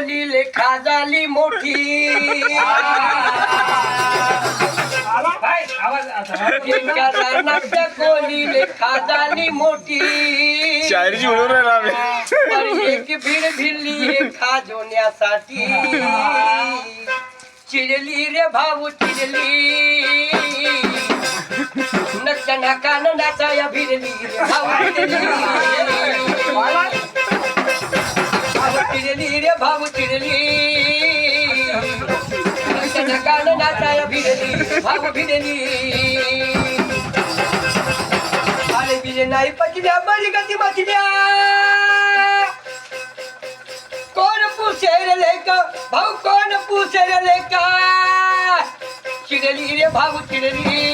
कोली लेखा झाली मोठी कोली लेखा झाली मोठी शायरीची म्हणून राहिला पर एक भीड भिडली खा जोण्यासाठी चिडली रे भाऊ चिडली नक्का काननाचा या भिडली रे भाऊ चिडली रे भाऊ चिडली नक्का काननाचा या भिडली भाऊ भिडली आले बिले नाही पचल्या बरी गती बचल्या कोण पुसेल लेका भाऊ कोण पुसेल लेका चिडली रे भाऊ चिडली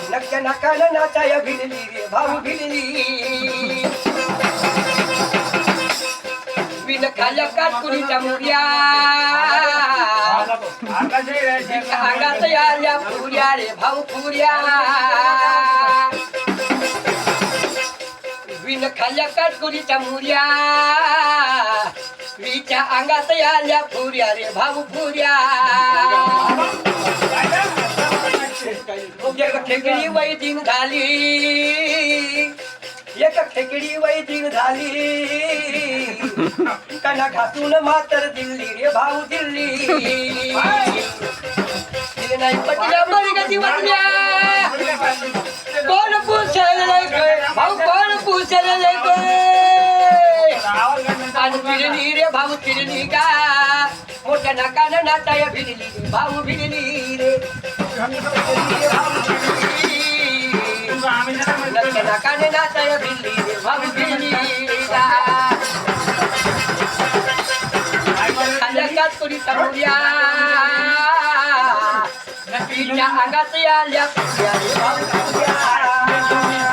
नक्या नाकाला नाचाया भिडली रे भाऊ भिडली बिन खाल्या काटकुलीच्या मुर्या अंगात आल्या पुऱ्या रे भाऊ पुऱ्या बिन खाल्या काटकुलीच्या मुर्या विच्या अंगात आल्या पुऱ्या रे भाऊ पुऱ्या एक खेकडी वैदिन झाली एक खेकडी वैदिन झाली कणा घासून मातर दिल्ली रे भाऊ दिल्ली दिले नाही पटल्या बरी गती वाटल्या कोण पुसेल भाऊ कोण पुसेल आणि भिडली रे भाऊ भिडली का मोठ्या नाकानं नाचाया भिडली रे भाऊ भिडली रे नाकाने नाचाया भिडली रे भाऊ भिडली खाल्या कातकुरी तमुऱ्या नदीच्या अंगात आल्या पुऱ्या रे भाऊ पुऱ्या